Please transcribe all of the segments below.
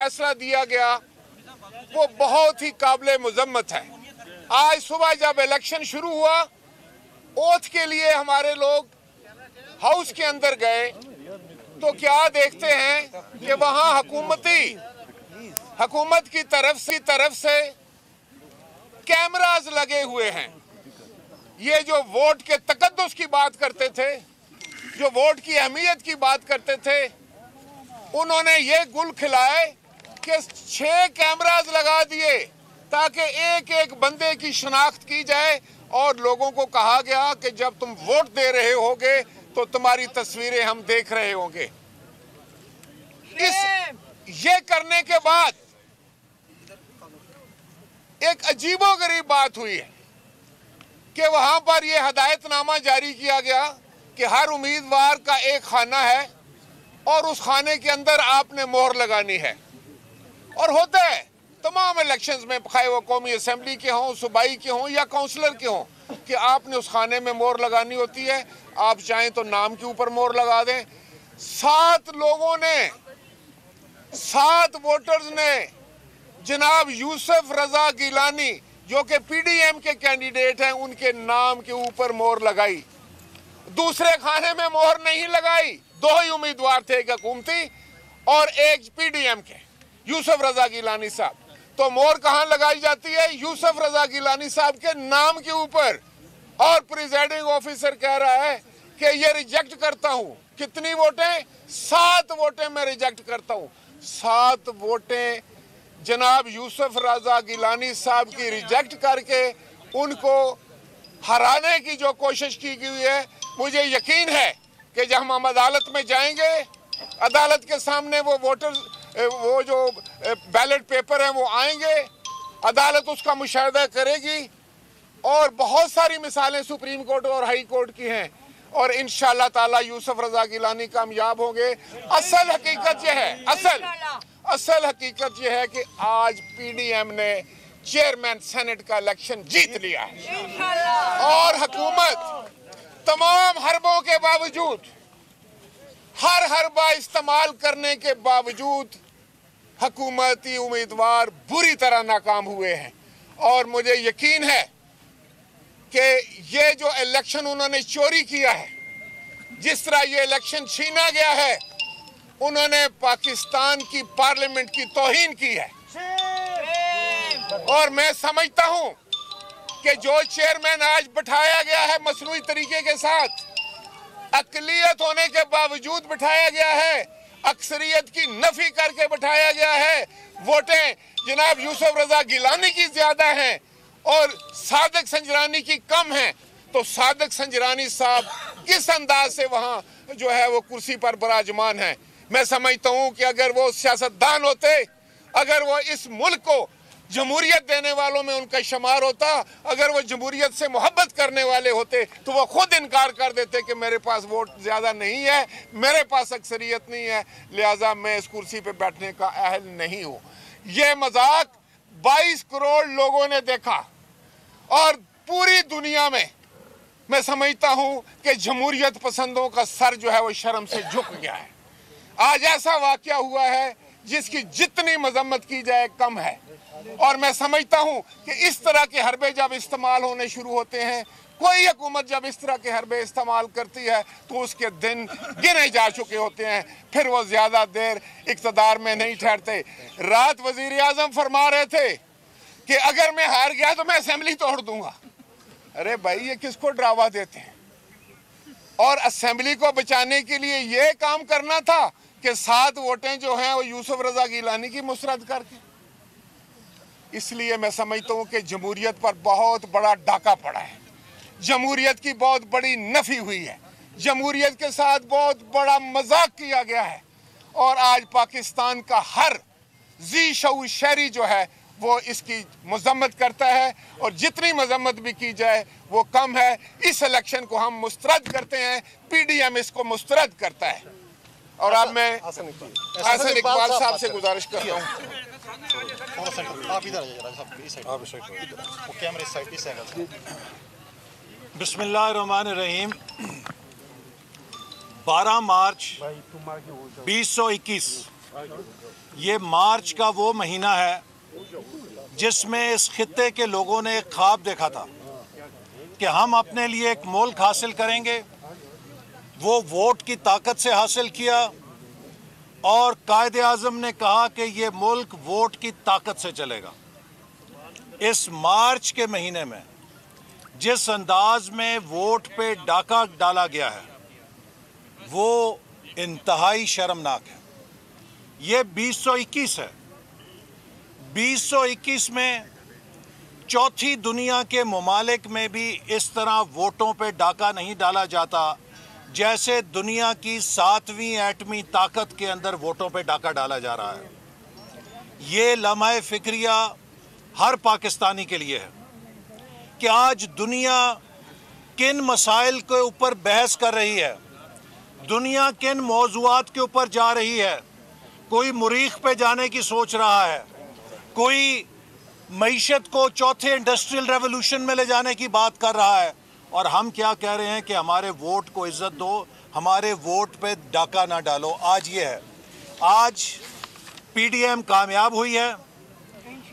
फैसला दिया गया वो बहुत ही काबिल मुजम्मत है। आज सुबह जब इलेक्शन शुरू हुआ, ओथ के लिए हमारे लोग हाउस के अंदर गए तो क्या देखते हैं कि वहां हुकूमत की तरफ से कैमरास लगे हुए हैं। ये जो वोट के तकद्दुस की बात करते थे, जो वोट की अहमियत की बात करते थे, उन्होंने ये गुल खिलाए कि 6 कैमरास लगा दिए ताकि एक एक बंदे की शनाख्त की जाए और लोगों को कहा गया कि जब तुम वोट दे रहे होगे तो तुम्हारी तस्वीरें हम देख रहे होंगे। ये करने के बाद एक अजीबोगरीब बात हुई है कि वहां पर यह हदायतनामा जारी किया गया कि हर उम्मीदवार का एक खाना है और उस खाने के अंदर आपने मोहर लगानी है। और होता है तमाम इलेक्शंस में, चाहे वो कौमी असेंबली के हों, सूबाई के हों या काउंसलर के हों, कि आपने उस खाने में मोहर लगानी होती है। आप चाहें तो नाम के ऊपर मोहर लगा दें। 7 वोटर्स ने जनाब यूसुफ रजा गिलानी जो कि पीडीएम के कैंडिडेट हैं, उनके नाम के ऊपर मोहर लगाई। दूसरे खाने में मोहर नहीं लगाई। 2 ही उम्मीदवार थे, एक हुकूमती और एक पीडीएम के, यूसुफ रजा गिलानी साहब। तो मोहर कहां लगाई जाती है? यूसुफ रजा गिलानी साहब के नाम के ऊपर। और प्रिजाइडिंग ऑफिसर कह रहा है कि ये रिजेक्ट करता हूं। कितनी वोटें? 7 वोटें मैं रिजेक्ट करता हूं। 7 वोटें जनाब यूसुफ रजा गिलानी साहब की रिजेक्ट करके उनको हराने की जो कोशिश की गई है, मुझे यकीन है कि जब हम अदालत में जाएंगे, अदालत के सामने वो जो बैलेट पेपर है वो आएंगे, अदालत उसका मुशाहिदा करेगी और बहुत सारी मिसालें सुप्रीम कोर्ट और हाई कोर्ट की हैं और इंशाअल्लाह ताला यूसुफ रजा गिलानी कामयाब होंगे। असल हकीकत यह है, असल हकीकत यह है कि आज पीडीएम ने चेयरमैन सेनेट का इलेक्शन जीत लिया है और हुकूमत तमाम हरबों के बावजूद, हर हरबा इस्तेमाल करने के बावजूद हुकूमती उम्मीदवार बुरी तरह नाकाम हुए हैं। और मुझे यकीन है कि ये जो इलेक्शन उन्होंने चोरी किया है, जिस तरह ये इलेक्शन छीना गया है, उन्होंने पाकिस्तान की पार्लियामेंट की तौहीन की है। और मैं समझता हूं कि जो चेयरमैन आज बिठाया गया है मसनूई तरीके के साथ, अकलियत होने के बावजूद बिठाया गया है, अक्सरियत की नफी करके बिठाया गया है। वोटें जनाब यूसुफ रजा गिलानी की ज्यादा हैं और सादिक संजरानी की कम हैं। तो सादिक संजरानी साहब किस अंदाज से वहां जो है वो कुर्सी पर विराजमान है। मैं समझता हूं कि अगर वो सियासतदान होते, अगर वो इस मुल्क को जमहूरियत देने वालों में उनका शुमार होता, अगर वो जमहूरियत से मोहब्बत करने वाले होते, तो वो खुद इनकार कर देते कि मेरे पास वोट ज्यादा नहीं है, मेरे पास अक्सरियत नहीं है, लिहाजा मैं इस कुर्सी पे बैठने का अहल नहीं हूं। ये मजाक 22 करोड़ लोगों ने देखा और पूरी दुनिया में मैं समझता हूं कि जमहूरियत पसंदों का सर जो है वो शर्म से झुक गया है। आज ऐसा वाकया हुआ है जिसकी जितनी मजम्मत की जाए कम है। और मैं समझता हूं कि इस तरह के हरबे जब इस्तेमाल होने शुरू होते हैं, कोई हुकूमत जब इस तरह के हरबे इस्तेमाल करती है तो उसके दिन गिने जा चुके होते हैं, फिर वो ज्यादा देर इक़्तिदार में नहीं ठहरते। रात वजीर आजम फरमा रहे थे कि अगर मैं हार गया तो मैं असेंबली तोड़ दूंगा। अरे भाई, ये किसको डरावा देते हैं? और असेंबली को बचाने के लिए ये काम करना था कि 7 वोटें जो हैं वो यूसुफ रजा गिलानी की मुस्तरद करके। इसलिए मैं समझता हूं कि जमहूरियत पर बहुत बड़ा डाका पड़ा है, जमहूरियत की बहुत बड़ी नफी हुई है, जमहूरियत के साथ बहुत बड़ा मजाक किया गया है। और आज पाकिस्तान का हर जी शऊर शहरी जो है वो इसकी मजम्मत करता है और जितनी मजम्मत भी की जाए वो कम है। इस इलेक्शन को हम मुस्तरद करते हैं, पीडीएम इसको मुस्तरद करता है। और अब मैं हसन इकबाल साहब से गुजारिश कर रहा हूँ, आप इधर आइए राजा साहब, इस साइड, आप इस साइड, वो कैमरे इस साइड, इस एंगल से। बिस्मिल्लाहिर्रहमानिर्रहीम। 12 मार्च 2021 ये मार्च का वो महीना है जिसमें इस खित्ते के लोगों ने एक ख्वाब देखा था कि हम अपने लिए एक मुल्क हासिल करेंगे। वो वोट की ताकत से हासिल किया और कायदे आज़म ने कहा कि ये मुल्क वोट की ताकत से चलेगा। इस मार्च के महीने में जिस अंदाज में वोट पे डाका डाला गया है वो इंतहाई शर्मनाक है। ये 2021 है। 2021 में चौथी दुनिया के ममालिक में भी इस तरह वोटों पे डाका नहीं डाला जाता जैसे दुनिया की 7वीं एटमी ताकत के अंदर वोटों पे डाका डाला जा रहा है। ये लम्हा फिक्रिया हर पाकिस्तानी के लिए है कि आज दुनिया किन मसाइल के ऊपर बहस कर रही है, दुनिया किन मौज़ूआत के ऊपर जा रही है। कोई मरीख पे जाने की सोच रहा है, कोई मईशत को चौथे इंडस्ट्रियल रेवोल्यूशन में ले जाने की बात कर रहा है, और हम क्या कह रहे हैं कि हमारे वोट को इज्जत दो, हमारे वोट पे डाका ना डालो। आज ये है, आज पीडीएम कामयाब हुई है,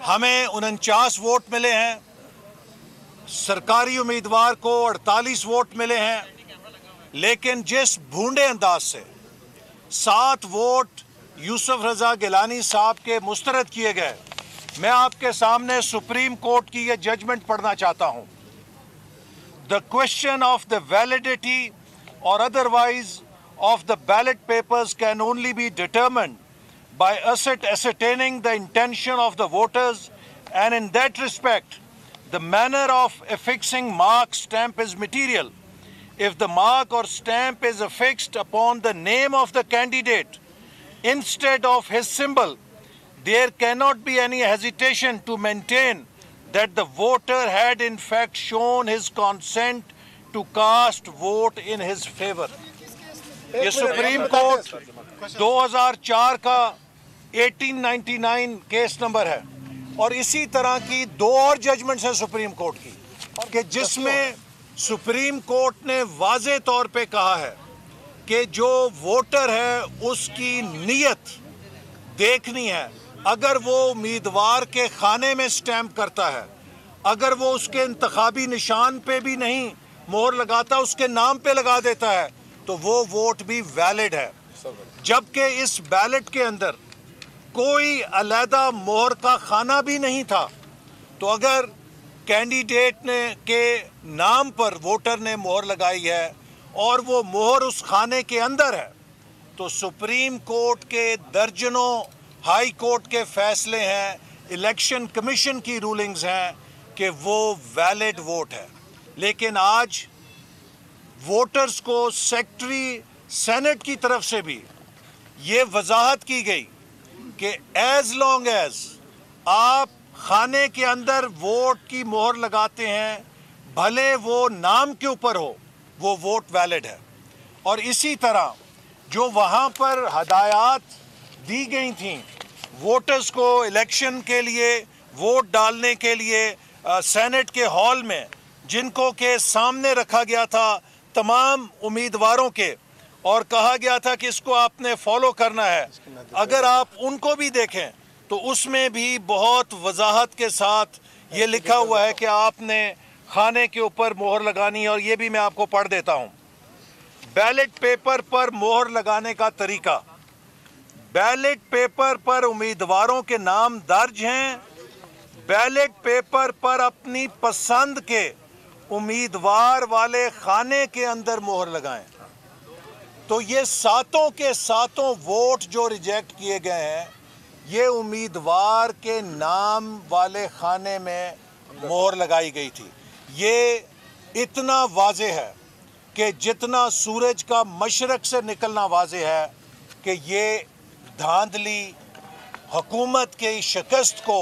हमें 49 वोट मिले हैं, सरकारी उम्मीदवार को 48 वोट मिले हैं, लेकिन जिस भूंडे अंदाज से 7 वोट यूसुफ रजा गिलानी साहब के मुस्तरद किए गए, मैं आपके सामने सुप्रीम कोर्ट की ये जजमेंट पढ़ना चाहता हूं। The question of the validity or otherwise of the ballot papers can only be determined by ascertaining the intention of the voters, and in that respect, the manner of affixing mark stamp is material. If the mark or stamp is affixed upon the name of the candidate instead of his symbol, there cannot be any hesitation to maintain that the voter had in fact shown his consent to cast vote in his favor. ये supreme court 2004 का 1899 case number है, और इसी तरह की 2 और judgements हैं supreme court की कि जिसमें सुप्रीम कोर्ट ने वाज़े तौर पे कहा है कि जो वोटर है उसकी नीयत देखनी है। अगर वो उम्मीदवार के खाने में स्टैंप करता है, अगर वो उसके इंतखाबी निशान पे भी नहीं मोहर लगाता, उसके नाम पे लगा देता है, तो वो वोट भी वैलिड है। जबकि इस बैलेट के अंदर कोई अलहदा मोहर का खाना भी नहीं था, तो अगर कैंडिडेट ने के नाम पर वोटर ने मोहर लगाई है और वो मोहर उस खाने के अंदर है, तो सुप्रीम कोर्ट के दर्जनों हाई कोर्ट के फैसले हैं, इलेक्शन कमीशन की रूलिंग्स हैं कि वो वैलिड वोट है। लेकिन आज वोटर्स को सेक्रेटरी सेनेट की तरफ से भी ये वजाहत की गई कि एज लॉन्ग एज आप खाने के अंदर वोट की मोहर लगाते हैं, भले वो नाम के ऊपर हो, वो वोट वैलिड है। और इसी तरह जो वहाँ पर हदायत दी गई थी वोटर्स को इलेक्शन के लिए वोट डालने के लिए सेनेट के हॉल में, जिनको के सामने रखा गया था तमाम उम्मीदवारों के, और कहा गया था कि इसको आपने फॉलो करना है, अगर आप उनको भी देखें तो उसमें भी बहुत वजाहत के साथ ये लिखा हुआ है कि आपने खाने के ऊपर मोहर लगानी है। और ये भी मैं आपको पढ़ देता हूँ। बैलेट पेपर पर मोहर लगाने का तरीका, बैलेट पेपर पर उम्मीदवारों के नाम दर्ज हैं, बैलेट पेपर पर अपनी पसंद के उम्मीदवार वाले खाने के अंदर मोहर लगाएं। तो ये सातों के सातों वोट जो रिजेक्ट किए गए हैं, ये उम्मीदवार के नाम वाले खाने में मोहर लगाई गई थी। ये इतना वाज़े है कि जितना सूरज का मशरक से निकलना वाज़े है कि ये धांधली हुकूमत की शिकस्त को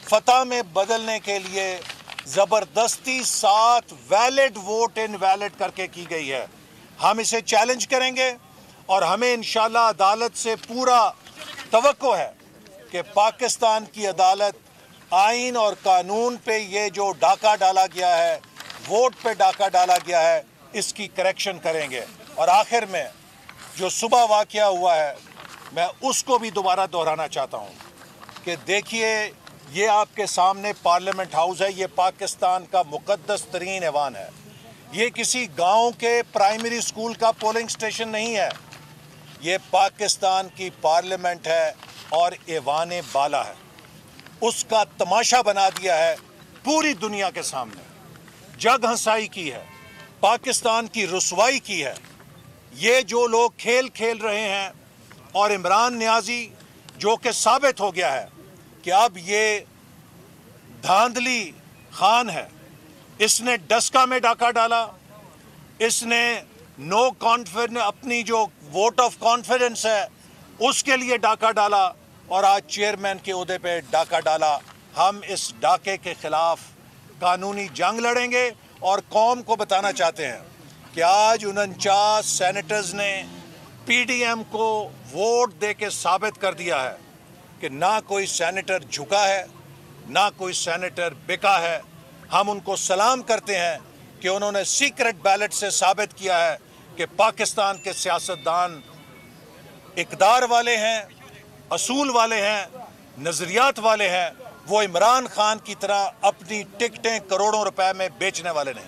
फतह में बदलने के लिए ज़बरदस्ती 7 वैलिड वोट इनवैलिड करके की गई है। हम इसे चैलेंज करेंगे और हमें इंशाल्लाह अदालत से पूरा तवक्को है कि पाकिस्तान की अदालत आइन और कानून पे ये जो डाका डाला गया है, वोट पे डाका डाला गया है, इसकी करेक्शन करेंगे। और आखिर में जो सुबह वाक़या हुआ है मैं उसको भी दोबारा दोहराना चाहता हूँ कि देखिए, ये आपके सामने पार्लियामेंट हाउस है, ये पाकिस्तान का मुकद्दस तरीन ऐवान है। ये किसी गांव के प्राइमरी स्कूल का पोलिंग स्टेशन नहीं है, ये पाकिस्तान की पार्लियामेंट है और ऐवान बाला है। उसका तमाशा बना दिया है पूरी दुनिया के सामने, जग हंसाई की है, पाकिस्तान की रुसवाई की है। ये जो लोग खेल खेल रहे हैं और इमरान नियाजी, जो कि साबित हो गया है कि अब ये धांधली खान है, इसने डस्का में डाका डाला, इसने नो कॉन्फिडेंस, अपनी जो वोट ऑफ कॉन्फिडेंस है उसके लिए डाका डाला और आज चेयरमैन के ओहदे पे डाका डाला। हम इस डाके के खिलाफ कानूनी जंग लड़ेंगे और कौम को बताना चाहते हैं कि आज 49 सेनेटर्स ने पीडीएम को वोट दे के साबित कर दिया है कि ना कोई सेनेटर झुका है, ना कोई सेनेटर बिका है। हम उनको सलाम करते हैं कि उन्होंने सीक्रेट बैलेट से साबित किया है कि पाकिस्तान के सियासतदान इक़दार वाले हैं, असूल वाले हैं, नज़रियात वाले हैं। वो इमरान खान की तरह अपनी टिकटें करोड़ों रुपए में बेचने वाले नहीं।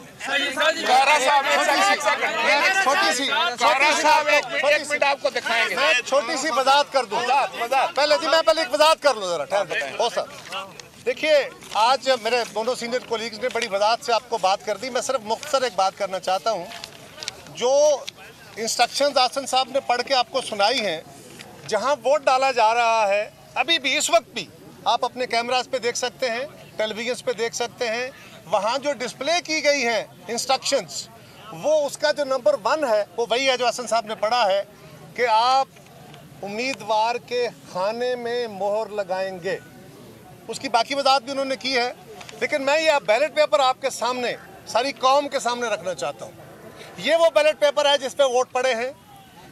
एक मिनट आपको दिखाएंगे। मैं छोटी सी वजाहत कर दूं। पहले एक वजाहत कर लूं जरा, ठहर हो सर। देखिए, आज मेरे दोनों सीनियर कोलीग्स ने बड़ी वजाहत से आपको बात कर दी। मैं सिर्फ मुख्तसर एक बात करना चाहता हूं। जो इंस्ट्रक्शंस आसन साहब ने पढ़ के आपको सुनाई हैं, जहां वोट डाला जा रहा है, अभी भी इस वक्त भी आप अपने कैमरास पे देख सकते हैं, टेलीविजन पे देख सकते हैं, वहाँ जो डिस्प्ले की गई हैं इंस्ट्रक्शंस, वो उसका जो नंबर 1 है वो वही है जो हसन साहब ने पढ़ा है कि आप उम्मीदवार के खाने में मोहर लगाएंगे। उसकी बाकी वजाहत भी उन्होंने की है, लेकिन मैं ये बैलेट पेपर आपके सामने, सारी कौम के सामने रखना चाहता हूँ। ये वो बैलेट पेपर है जिस पे वोट पड़े हैं,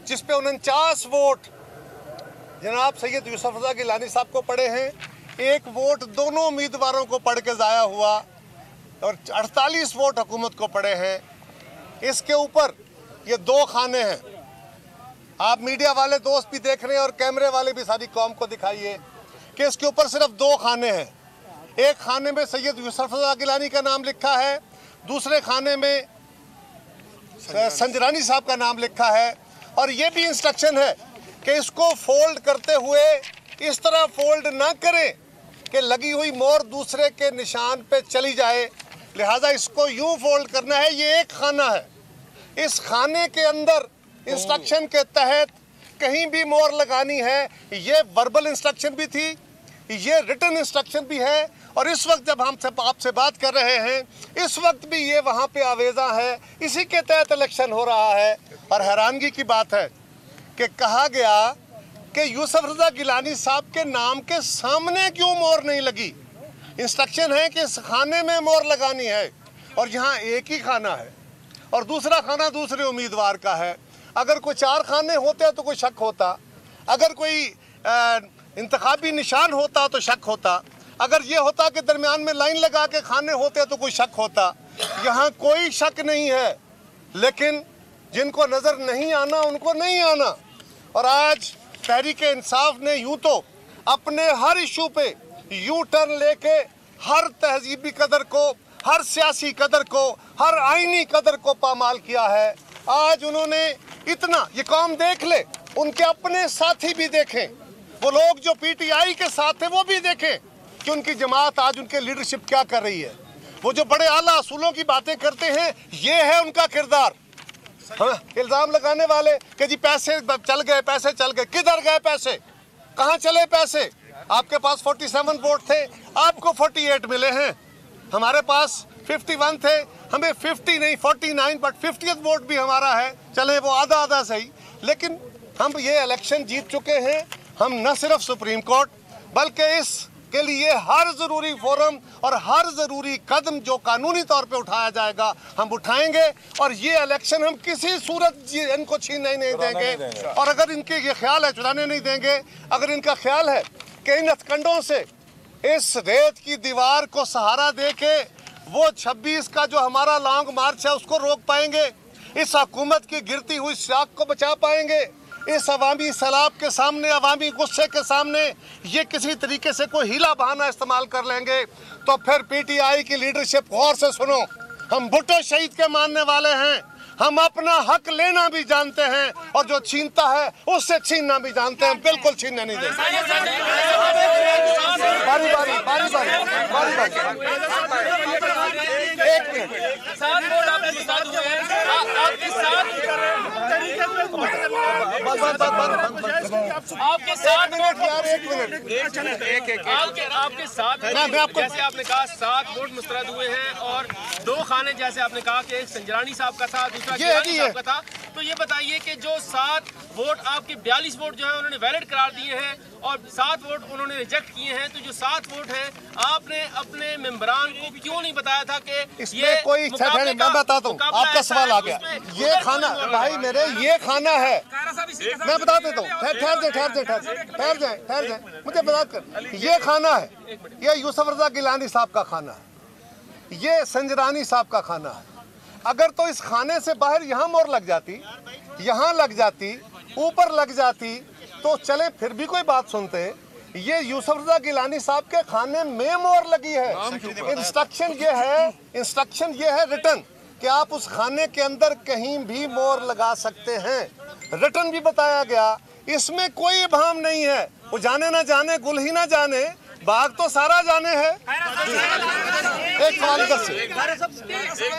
जिस पे 49 वोट जनाब सैयद यूसुफ रज़ा गिलानी साहब को पड़े हैं, 1 वोट दोनों उम्मीदवारों को पढ़ के ज़ाया हुआ और 48 वोट हुकूमत को पड़े हैं। इसके ऊपर ये 2 खाने हैं। आप मीडिया वाले दोस्त भी देख रहे हैं और कैमरे वाले भी, सारी कौम को दिखाइए कि इसके ऊपर सिर्फ 2 खाने हैं। एक खाने में सैयद यूसुफ रज़ा गिलानी का नाम लिखा है, दूसरे खाने में संजरानी साहब का नाम लिखा है। और ये भी इंस्ट्रक्शन है कि इसको फोल्ड करते हुए इस तरह फोल्ड ना करें कि लगी हुई मोहर दूसरे के निशान पे चली जाए, लिहाजा इसको यूं फोल्ड करना है। ये एक खाना है, इस खाने के अंदर इंस्ट्रक्शन के तहत कहीं भी मोहर लगानी है। ये वर्बल इंस्ट्रक्शन भी थी, ये रिटन इंस्ट्रक्शन भी है, और इस वक्त जब हम आपसे बात कर रहे हैं, इस वक्त भी ये वहाँ पे आवेज़ा है। इसी के तहत इलेक्शन हो रहा है। और हैरानगी की बात है कि कहा गया कि यूसुफ रज़ा गिलानी साहब के नाम के सामने क्यों मोहर नहीं लगी। इंस्ट्रक्शन है कि इस खाने में मोहर लगानी है, और यहाँ एक ही खाना है और दूसरा खाना दूसरे उम्मीदवार का है। अगर कोई 4 खाने होते तो कोई शक होता, अगर कोई इंतखाबी निशान होता तो शक होता, अगर ये होता कि दरमियान में लाइन लगा के खाने होते तो कोई शक होता। यहाँ कोई शक नहीं है, लेकिन जिनको नज़र नहीं आना उनको नहीं आना। और आज तहरीक इंसाफ ने यूं तो अपने हर इशू पे यू टर्न लेके हर तहजीबी कदर को, हर सियासी कदर को, हर आईनी कदर को पामाल किया है। आज उन्होंने इतना, ये कौम देख ले, उनके अपने साथी भी देखें, वो लोग जो पीटीआई के साथ हैं वो भी देखें कि उनकी जमात आज उनके लीडरशिप क्या कर रही है। वो जो बड़े आला असूलों की बातें करते हैं, ये है उनका किरदार। हाँ, इल्ज़ाम लगाने वाले कि जी पैसे चल गए, किधर गए पैसे, कहाँ चले पैसे? आपके पास 47 वोट थे, आपको 48 मिले हैं, हमारे पास 51 थे, हमें 50 नहीं 49, बट 50th वोट भी हमारा है। चले वो आधा आधा सही, लेकिन हम ये इलेक्शन जीत चुके हैं। हम न सिर्फ सुप्रीम कोर्ट बल्कि इसके लिए हर ज़रूरी फोरम और हर ज़रूरी कदम जो कानूनी तौर पे उठाया जाएगा हम उठाएंगे, और ये इलेक्शन हम किसी सूरत इनको छीनने नहीं देंगे। और अगर इनके ये ख्याल है चुराने नहीं देंगे, अगर इनका ख्याल है कि इन हथकंडों से, इस रेत की दीवार को सहारा दे के वो 26 का जो हमारा लॉन्ग मार्च है उसको रोक पाएंगे, इस हुकूमत की गिरती हुई साख को बचा पाएंगे, इस अवामी सैलाब के सामने, अवामी गुस्से के सामने ये किसी तरीके से कोई हीला बहाना इस्तेमाल कर लेंगे तो फिर पीटीआई की लीडरशिप गौर से सुनो। हम भुट्टो शहीद के मानने वाले हैं, हम अपना हक लेना भी जानते हैं और जो छीनता है उससे छीनना भी जानते हैं, बिल्कुल छीनने नहीं देंगे। बारी बारी बारी बारी बारी बारी एक मिनट आपके साथ यार, एक मिनट आपके साथ जैसे आपने कहा 7 वोट मुस्तरद हुए हैं और 2 खाने, जैसे आपने कहा कि एक संजरानी साहब का था, दूसरा गिलानी साहब का था। तो ये बताइए कि जो 7 वोट आपके 42 वोट जो है उन्होंने वैलिड करार दिए हैं और 7 वोट उन्होंने रिजेक्ट किए हैं, तो जो 7 वोट है आपने अपने मेंबरान को क्यों नहीं बताया था कि इसमें कोई मैं बताता हूँ, आपका सवाल आ गया। ये खाना भाई मेरे, ये खाना है, मैं बता देता हूँ, ठहर जाए मुझे बता कर, ये खाना है, ये यूसुफ रजा गिलानी साहब का खाना है, ये संजरानी साहब का खाना है। अगर तो इस खाने से बाहर यहाँ मोहर लग जाती, यहाँ लग जाती, ऊपर लग जाती तो चले, फिर भी कोई बात सुनते। ये यूसुफ रजा गिलानी साहब के खाने में मोहर लगी है। इंस्ट्रक्शन ये है रिटर्न कि आप उस खाने के अंदर कहीं भी मोहर लगा सकते हैं, रिटर्न भी बताया गया। इसमें कोई इबाम नहीं है, वो जाने ना जाने, गुल ही ना जाने, बाग तो सारा जाने है। एक सवाल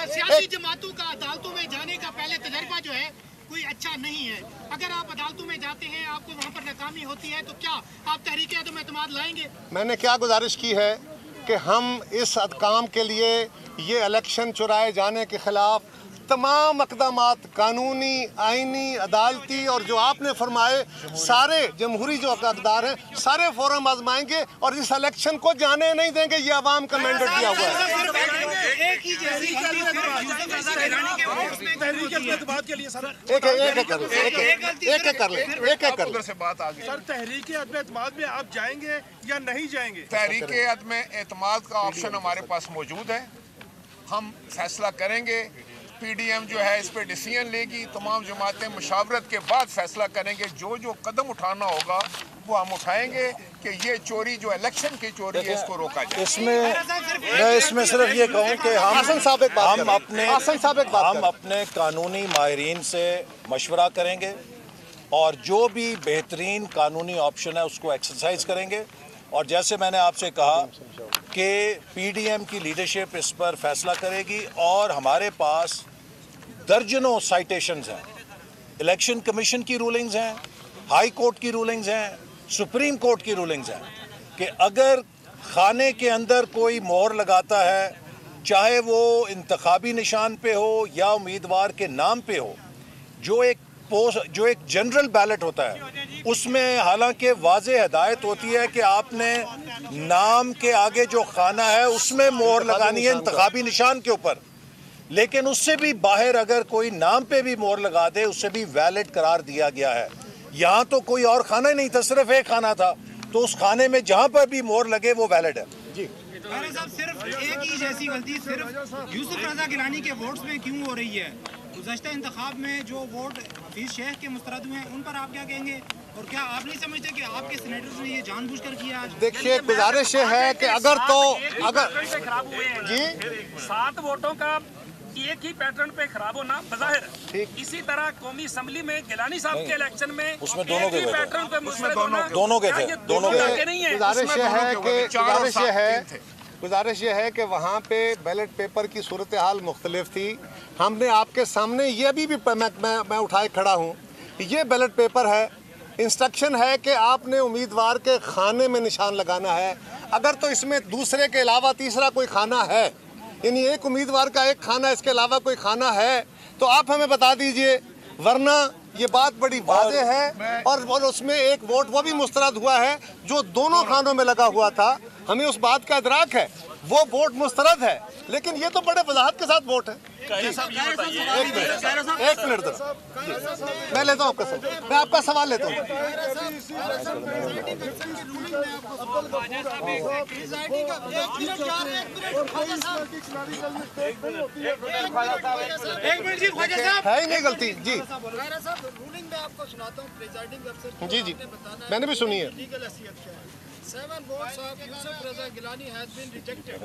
सियासी जमातों का अदालतों में जाने का पहले तजर्बा जो है कोई अच्छा नहीं है। अगर आप अदालतों में जाते हैं, आपको वहाँ पर नाकामी होती है, तो क्या आप तहरीक अदम एतमाद लाएंगे? मैंने क्या गुजारिश की है कि हम इस काम के लिए, ये इलेक्शन चुराए जाने के खिलाफ तमाम अक़दामात कानूनी, आइनी, अदालती और जो आपने फरमाए सारे जमहूरी जो अक़दार हैं सारे फोरम आजमाएंगे और इस इलेक्शन को जाने नहीं देंगे। ये अवाम का मैंडेट दिया हुआ है। सर, तहरीक अदम एतमाद में आप जाएंगे या नहीं जाएंगे? तहरीक अदम एतमाद का ऑप्शन हमारे पास मौजूद है, हम फैसला करेंगे। पीडीएम जो है इस पे डिसीजन लेगी, तमाम जमातें मुशावरत के बाद फैसला करेंगे। जो कदम उठाना होगा वो हम उठाएंगे कि ये चोरी जो इलेक्शन की चोरी है इसको रोका जाए। मैं इसमें सिर्फ ये कहूँ कि हम अपने कानूनी माहिरीन से मशवरा करेंगे और जो भी बेहतरीन कानूनी ऑप्शन है उसको एक्सरसाइज करेंगे। और जैसे मैंने आपसे कहा कि पीडीएम की लीडरशिप इस पर फैसला करेगी और हमारे पास दर्जनों साइटेशंस हैं, इलेक्शन कमीशन की रूलिंग्स हैं, हाई कोर्ट की रूलिंग्स हैं, सुप्रीम कोर्ट की रूलिंग्स हैं कि अगर खाने के अंदर कोई मोहर लगाता है, चाहे वो इंतखाबी निशान पे हो या उम्मीदवार के नाम पे हो, जो एक जनरल बैलेट होता है उसमें हालांकि वाज़ेह हिदायत होती है कि आपने नाम के आगे जो खाना है उसमें मोहर लगानी है इंतखाबी निशान के ऊपर, लेकिन उससे भी बाहर अगर कोई नाम पे भी मोहर लगा दे उससे भी वैलिड करार दिया गया है। यहाँ तो कोई और खाना ही नहीं था, सिर्फ एक खाना था, तो उस खाने में जहाँ पर भी मोहर लगे वो वैलिड है। जी साहब, सिर्फ एक ही जैसी गलती सिर्फ यूसुफ रजा गिलानी के वोट्स में क्यों हो रही है? गुज़श्ता इंतखाब में जो वोट हफीज शेख के मुस्तरद हुए हैं उन पर आप क्या कहेंगे? और क्या आप नहीं समझते कि आपके सीनेटर्स ने ये जानबूझकर किया? देखिए, गुजारिश है कि अगर खराब हुए हैं जी 7 वोटों का एक ही पैटर्न पे खराब होना बज़ाहिर, इसी तरह कौमी असम्बली में गिलानी साहब के इलेक्शन में उसमें दोनों के पैटर्न पे दोनों के थे। गुजारिश ये है कि वहाँ पे बैलेट पेपर की सूरत हाल मुख्तलिफ थी। हमने आपके सामने ये भी मैं उठाए खड़ा हूँ, ये बैलेट पेपर है, इंस्ट्रक्शन है कि आपने उम्मीदवार के खाने में निशान लगाना है। अगर तो इसमें दूसरे के अलावा तीसरा कोई खाना है, यानी एक उम्मीदवार का एक खाना, इसके अलावा कोई खाना है, तो आप हमें बता दीजिए, वरना ये बात बड़ी वाज़ेह है। और उसमें एक वोट वो भी मुस्तरद हुआ है जो दोनों खानों में लगा हुआ था, हमें उस बात का इदराक है, वो वोट मुस्तरद है, लेकिन ये तो बड़े वजाहत के साथ वोट है। एक मिनट दो, मैं लेता हूँ आपका सवाल, मैं आपका सवाल लेता हूँ। है ही नहीं गलती जी। रूलिंग में आपको सुनाता हूँ, प्रिजाइडिंग अफसर जी जी, मैंने भी सुनी है। 7 votes of Yusuf Raza Gilani has been rejected।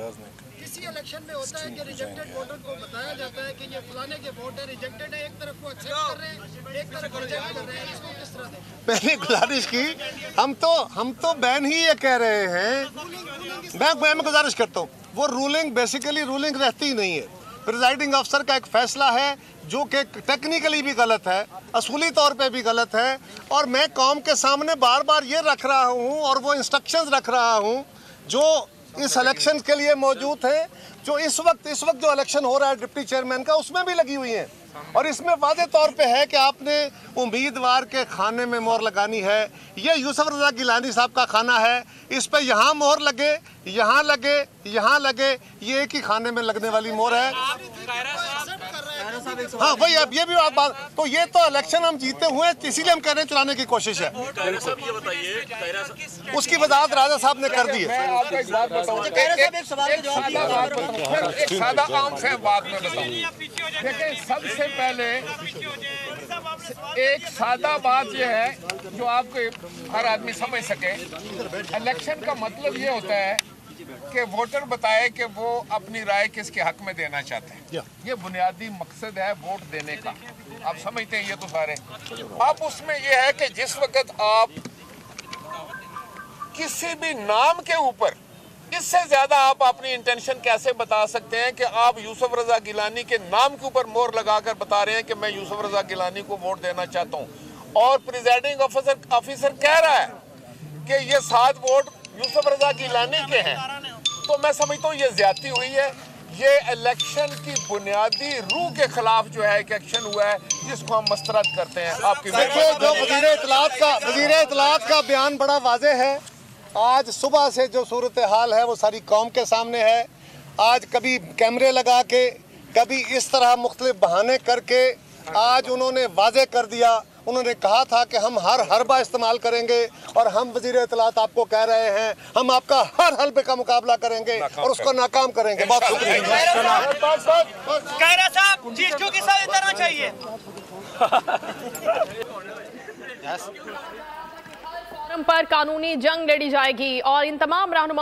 किसी इलेक्शन में होता है कि रिजेक्टेड वोटर को बताया जाता है कि ये फलाने के वोट है, रिजेक्टेड है, एक तरफ को एक्सेप्ट कर रहे हैं, एक तरफ रिजेक्ट कर रहे हैं, इसको किस तरह देखें? मैंने गुजारिश की, हम तो बैन ही ये कह रहे हैं। मैं गुजारिश करता हूँ, वो रूलिंग बेसिकली रूलिंग रहती ही नहीं है। प्रिजाइडिंग अफसर का एक फैसला है जो कि टेक्निकली भी गलत है, असूली तौर पे भी गलत है, और मैं कौम के सामने बार बार ये रख रहा हूँ और वो इंस्ट्रक्शंस रख रहा हूँ जो इस इलेक्शन के लिए मौजूद है, जो इस वक्त जो इलेक्शन हो रहा है डिप्टी चेयरमैन का, उसमें भी लगी हुई हैं। और इसमें वाज़े तौर पे है कि आपने उम्मीदवार के खाने में मोहर लगानी है। ये यूसुफ रज़ा गिलानी साहब का खाना है, इस पे यहाँ मोहर लगे, यहाँ लगे, यहाँ लगे, ये एक ही खाने में लगने वाली मोहर है। हाँ वही, अब ये भी आप बात, तो ये तो इलेक्शन हम जीते हुए हैं, इसीलिए हम कह रहे हैं चलाने की कोशिश है। उसकी वजाहत राजा साहब ने कर दी है। एक सादा आम से बात में बताऊं, देखिए सबसे पहले एक सादा बात यह है जो आपको हर आदमी समझ सके। इलेक्शन का मतलब ये होता है कि वोटर बताए कि वो अपनी राय किसके हक में देना चाहते हैं। ये बुनियादी मकसद है वोट देने का, आप समझते हैं ये तो सारे। अब उसमें ये है कि जिस वक्त आप किसी भी नाम के ऊपर, इससे ज्यादा आप अपनी इंटेंशन कैसे बता सकते हैं कि आप यूसुफ रजा गिलानी के नाम के ऊपर मोहर लगाकर बता रहे हैं कि मैं यूसुफ रजा गिलानी को वोट देना चाहता हूं, और प्रिजाइडिंग ऑफिसर कह रहा है कि ये 7 वोट यूसुफ रजा गिलानी के हैं। तो मैं समझता हूँ ये ज्यादती हुई है। ये इलेक्शन की बुनियादी रूह के खिलाफ जो है एक एक्शन हुआ है, जिसको हम मस्तरद करते हैं। आपकी जो वज़ीर इत्तलात का बयान बड़ा वाज़ेह है। आज सुबह से जो सूरत हाल है वो सारी कौम के सामने है। आज कभी कैमरे लगा के, कभी इस तरह मुख्तलिफ बहाने करके आज उन्होंने वाज़ेह कर दिया। उन्होंने कहा था कि हम हर हरबा इस्तेमाल करेंगे, और हम वज़ीर इत्तलात आपको कह रहे हैं हम आपका हर हलबे का मुकाबला करेंगे और उसको नाकाम करेंगे। बहुत शुक्रिया। कायरा साहब चीज़ों के साथ इतना चाहिए। पर कानूनी जंग लड़ी जाएगी और इन तमाम रहनुमा